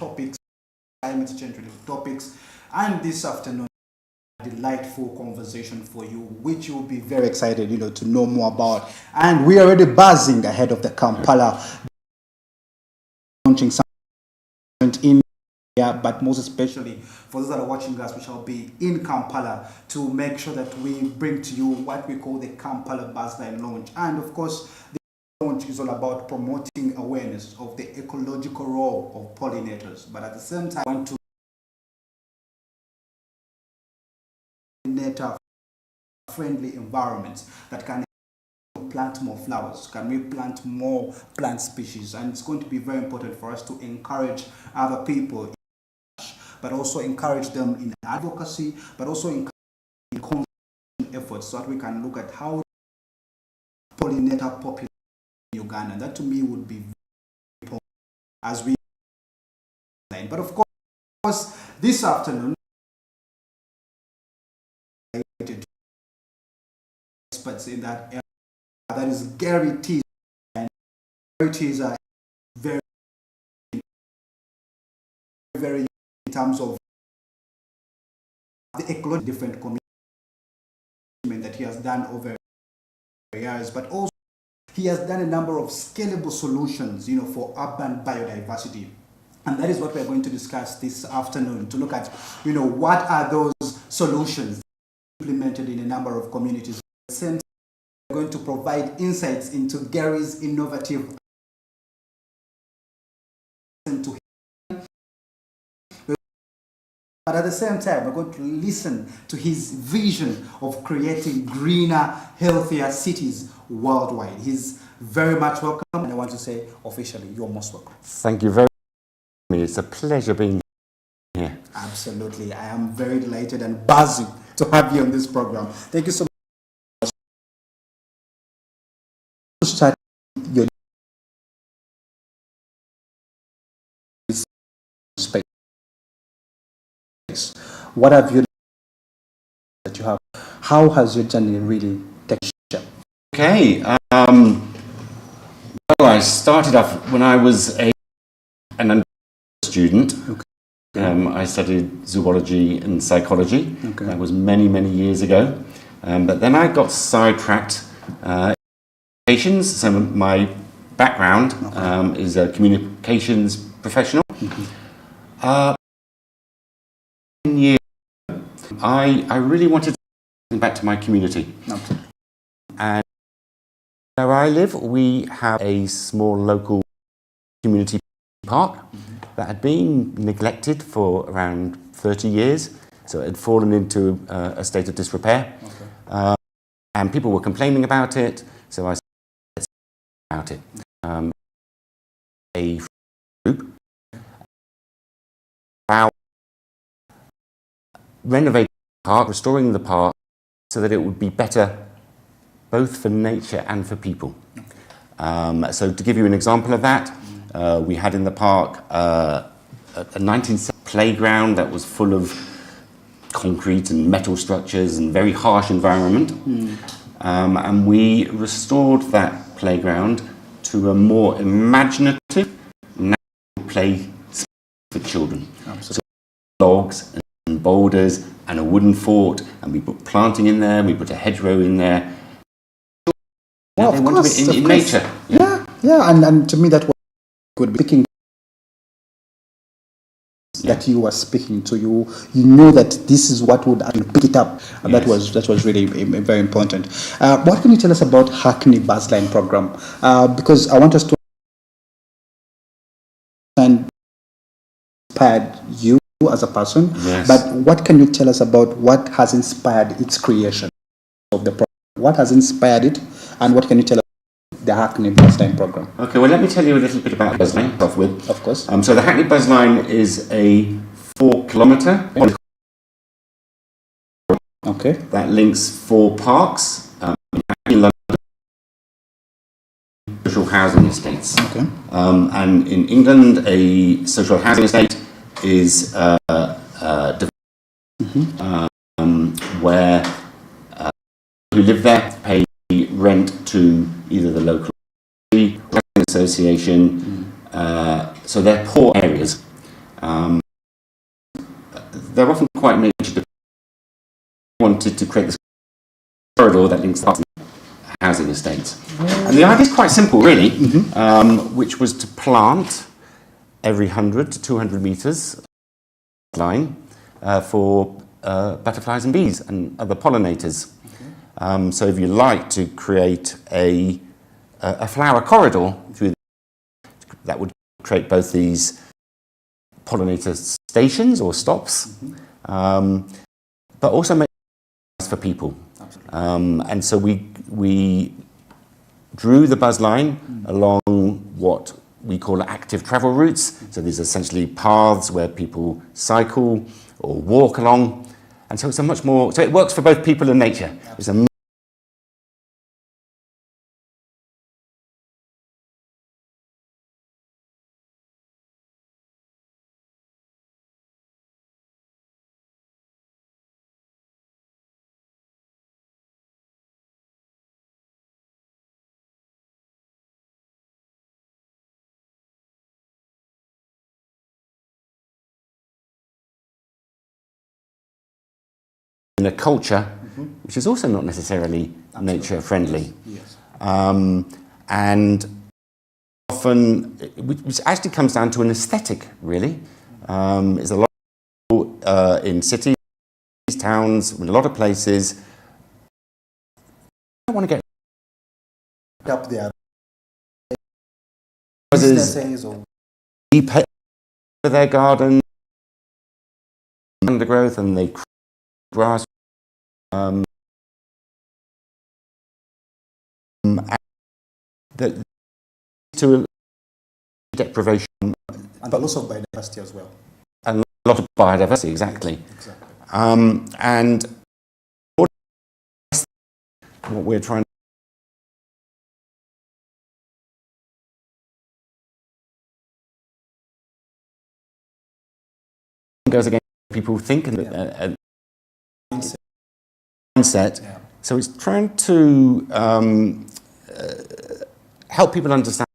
topics, climate change related topics, and this afternoon, a delightful conversation for you, which you'll be very excited, to know more about. And we are already buzzing ahead of the Kampala launching something in. Yeah, but most especially for those that are watching us, we shall be in Kampala to make sure that we bring to you what we call the Kampala Buzzline launch. And of course, the launch is all about promoting awareness of the ecological role of pollinators. But at the same time, we want to pollinator-friendly environments that can plant more flowers, can we plant more plant species. And it's going to be very important for us to encourage other people, but also encourage them in advocacy, but also in conservation efforts, so that we can look at how pollinator population in Uganda. That to me would be very important as we. But of course, this afternoon, experts in that area, that is Gary Teaser, and Gary Teaser very, very in terms of the ecological different commitment that he has done over years, but also he has done a number of scalable solutions, for urban biodiversity. And that is what we're going to discuss this afternoon, to look at, what are those solutions implemented in a number of communities. At the same time, we're going to provide insights into Gary's innovative to but at the same time, we're going to listen to his vision of creating greener, healthier cities worldwide. He's very much welcome, and I want to say officially, you're most welcome. Thank you very much. It's a pleasure being here. Absolutely. I am very delighted and buzzing to have you on this program. Thank you so much. Start your space. What have you that you have? How has your journey really taken shape? Okay. Well, I started off when I was an undergraduate student. Okay. I studied zoology and psychology. Okay. That was many, many years ago. But then I got sidetracked in communications. So my background is a communications professional. Mm-hmm. Years I really wanted to get back to my community. Okay. And where I live, we have a small local community park that had been neglected for around 30 years. So it had fallen into a state of disrepair. Okay. And people were complaining about it, so I said about it. A group about renovating the park, restoring the park, so that it would be better both for nature and for people. Okay. So to give you an example of that, we had in the park a 19th century playground that was full of concrete and metal structures and very harsh environment. And we restored that playground to a more imaginative, natural play space for children. Absolutely. So logs and boulders and a wooden fort, and we put planting in there, we put a hedgerow in there. Well, they want to be in nature. Yeah, and to me that was good. Speaking that you were speaking to, you know that this is what would pick it up, and yes. that was really very important. What can you tell us about Hackney Buzzline program? Because I want us to understand inspired you as a person, yes. But what can you tell us about what has inspired its creation of the program? What has inspired it, and what can you tell us about the Hackney Buzzline program? Okay, well, let me tell you a little bit about Buzzline. Off with, of course. So the Hackney Buzzline is a 4-kilometre that links 4 parks in London, social housing estates. Okay. And in England, a social housing estate is where who live there pay rent to either the local association. So they're poor areas, They're often quite nature dependent. We wanted to create this corridor that links up to housing estates. And the idea is quite simple, really, which was to plant every 100 to 200 metres line for butterflies and bees and other pollinators. So if you like to create a flower corridor through that would create both these pollinator stations or stops, but also make it for people. And so we drew the Buzzline along what we call active travel routes. So these are essentially paths where people cycle or walk along. And so it's a much more, so it works for both people and nature. It's a in a culture which is also not necessarily nature friendly. Yes. And often, which actually comes down to an aesthetic, really. There's a lot of people in cities, towns, in a lot of places, don't want to get Up there. businesses or pay for their garden, undergrowth, and they grass. To deprivation And a loss of biodiversity as well. and a lot of biodiversity, exactly. And what we're trying goes against people thinking mindset. Yeah. So it's trying to help people understand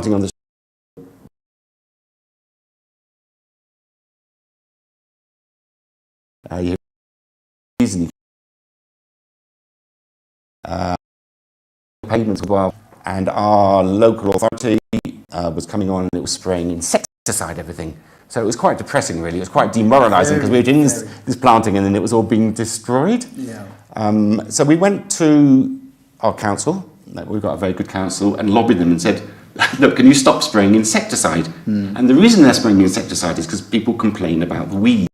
on the you pavements as well, and our local authority was coming on and it was spraying insecticide everything. So it was quite depressing, really. It was quite demoralising because we were doing this planting and then it was all being destroyed. Yeah. So we went to our council, we've got a very good council, and lobbied them and said, look, can you stop spraying insecticide? And the reason they're spraying insecticide is because people complain about the weeds,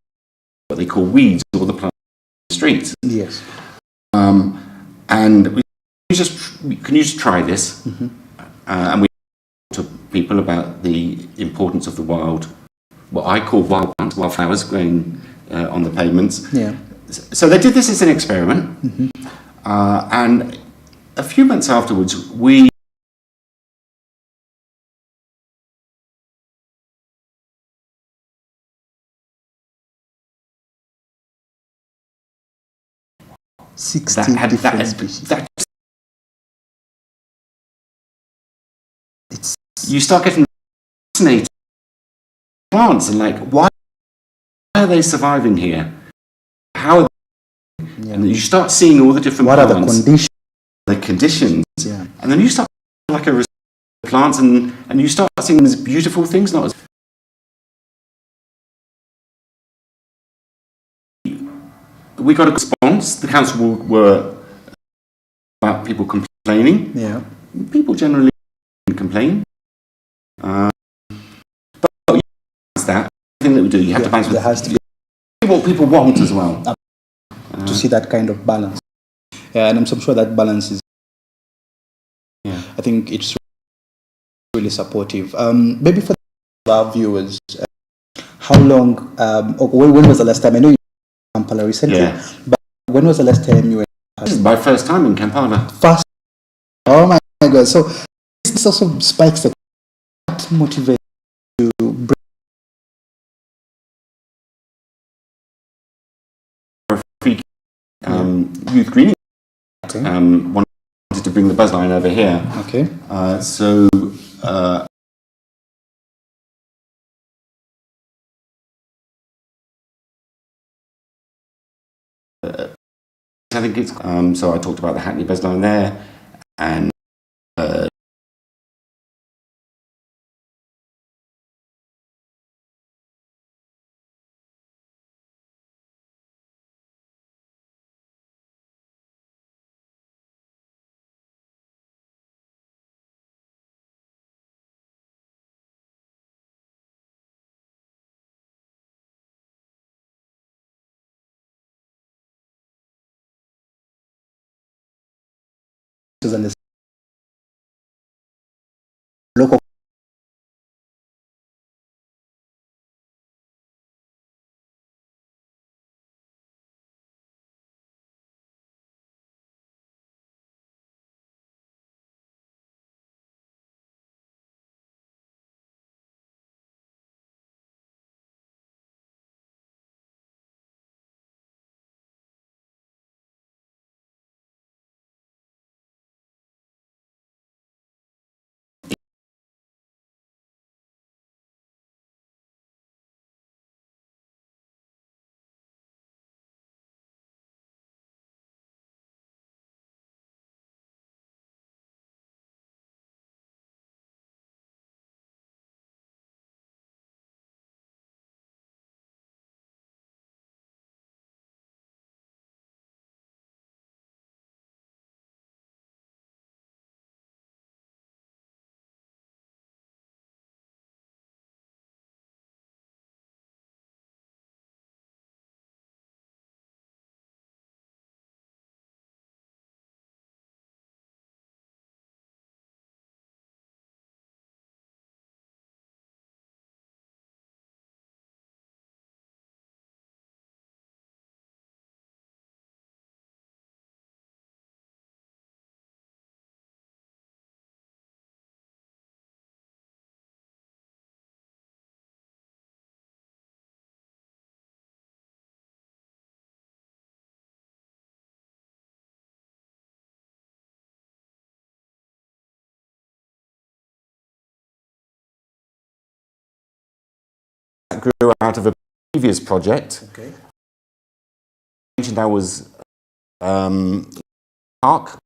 what they call weeds, or the plants in the streets. Yes. And can you just try this? And we talked to people about the importance of the wild, what I call wild plants, wildflowers growing on the pavements. Yeah. So they did this as an experiment, and a few months afterwards, we you start getting fascinated plants and like, why are they surviving here? How are they? And you start seeing all the different what plants. Are the conditions? The conditions. Yeah. And then you start like a plants and you start seeing them as beautiful things, not as we got a response. The council were about people complaining. Yeah. People generally complain. But that thing that we do, you have to balance with. There has to be what people want as well. To see that kind of balance. Yeah, and I'm so sure that balance is. Yeah. I think it's really supportive. Maybe for our viewers, how long? Or when was the last time? I know you were in Kampala recently, but when was the last time you were? This is my first time in Kampala. First. Oh my God! So this also spikes the motivation to bring youth greening Okay. Wanted to bring the Buzzline over here. Okay. I think it's so I talked about the Hackney Buzzline there, and And the local grew out of a previous project. Okay. I mentioned I was park.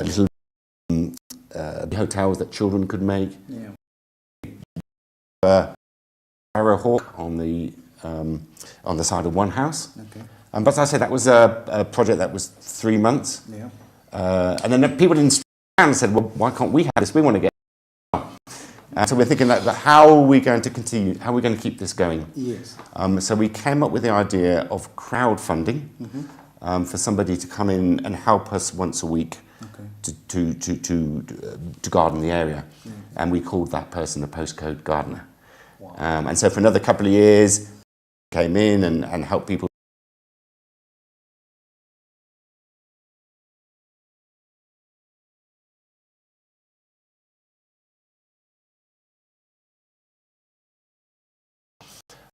Little hotels that children could make. Yeah. Arrowhawk on the side of one house. Okay. But as I said, that was a project that was 3 months. Yeah. And then people in Strand said, well, why can't we have this? We want to get so we're thinking that how are we going to continue? How are we going to keep this going? Yes. So we came up with the idea of crowdfunding for somebody to come in and help us once a week to garden the area. And we called that person a postcode gardener. Wow. And so for another couple of years, came in and helped people.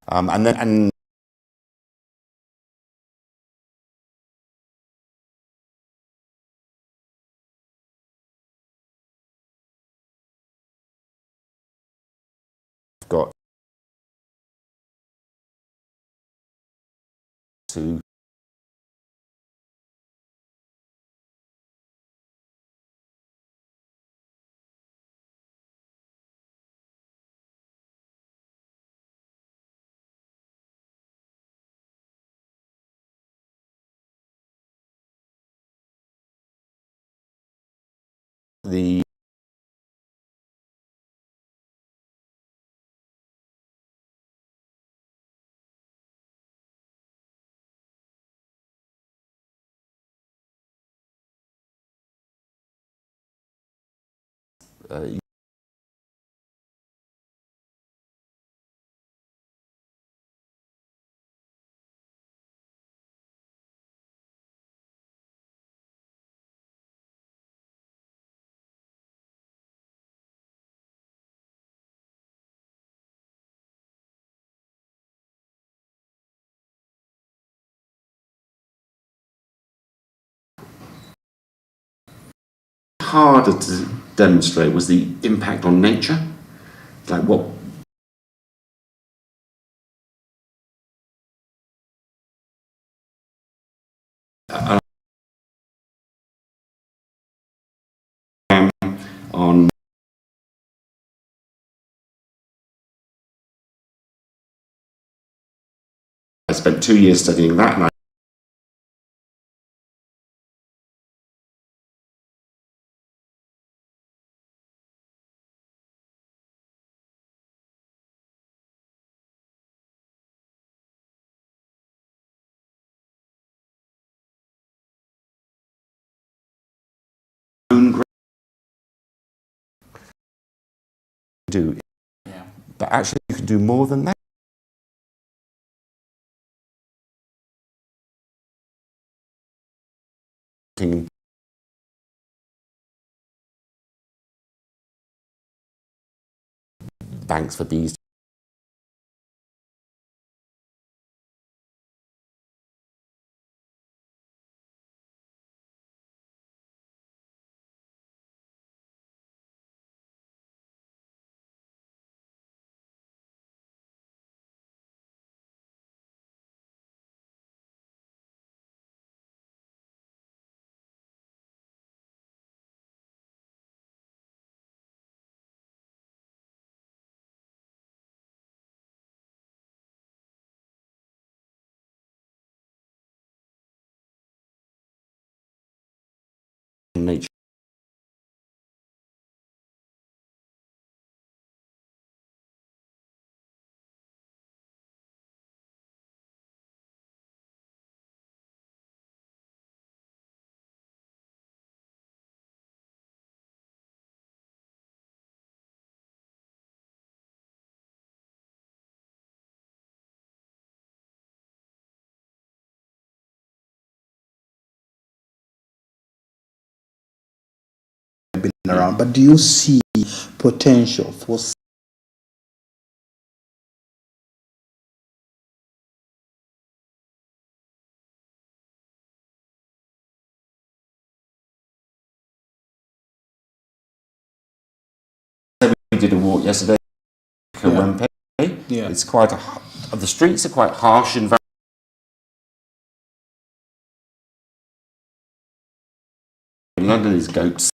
And got to the harder to demonstrate was the impact on nature, like what on I spent 2 years studying that, and I own do, but actually you can do more than that. Banks for bees. Nature. Been around, but do you see potential for We did a walk yesterday. Kawempe. Yeah. It's quite the streets are quite harsh and very in London is goats.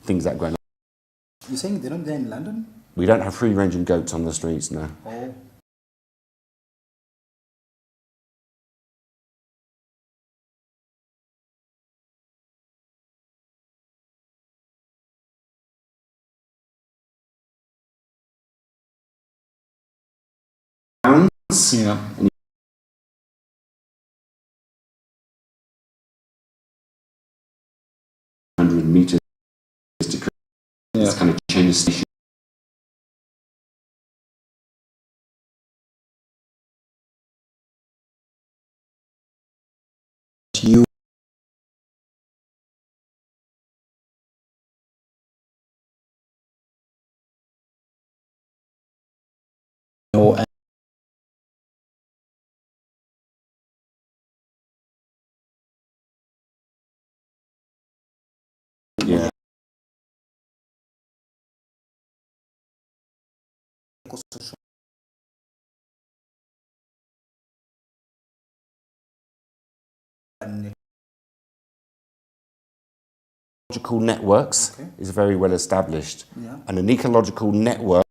Things that go on. You're saying they're not there in London? We don't have free ranging goats on the streets now. Oh. Yeah. And 100 meters to this kind of change station. You know, and Yeah. Ecological networks is very well established. Yeah. And an ecological network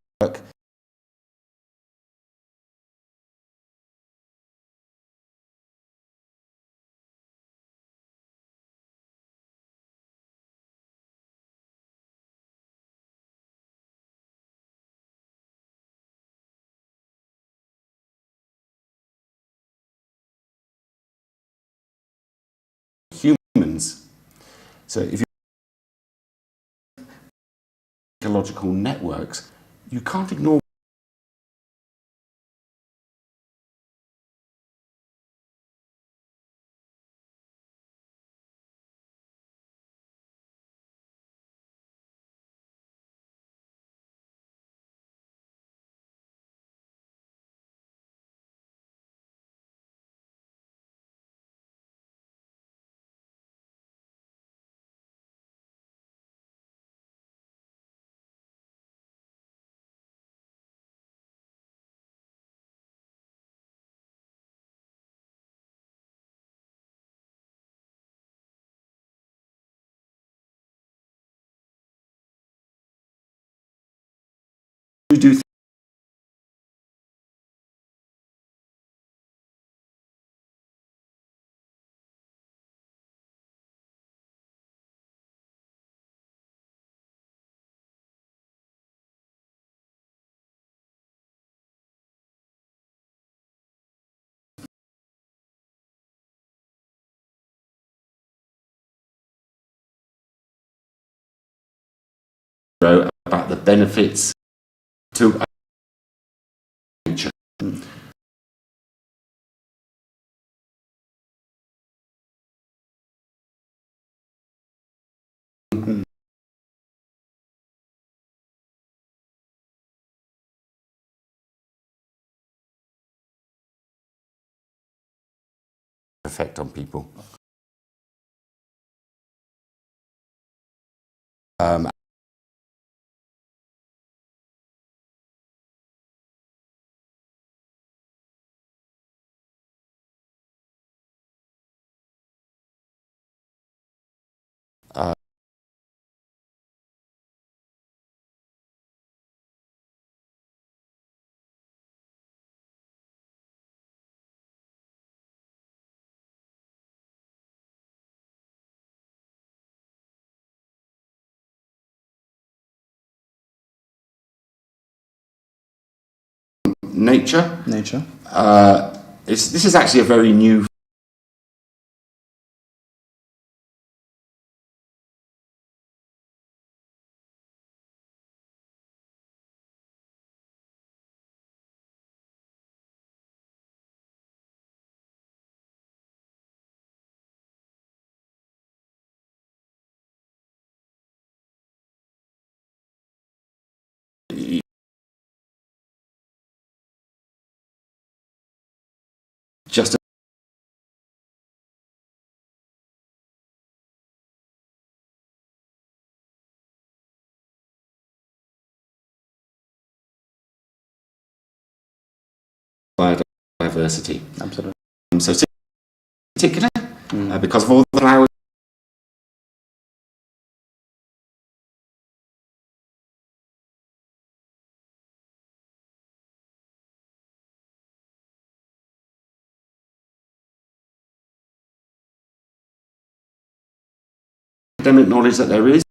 So if you ecological networks, you can't ignore you do about the benefits to nature. Effect on people. Nature. Nature. This is actually a very new just biodiversity. Absolutely. So in particular, because of all the flowers, academic knowledge that there is,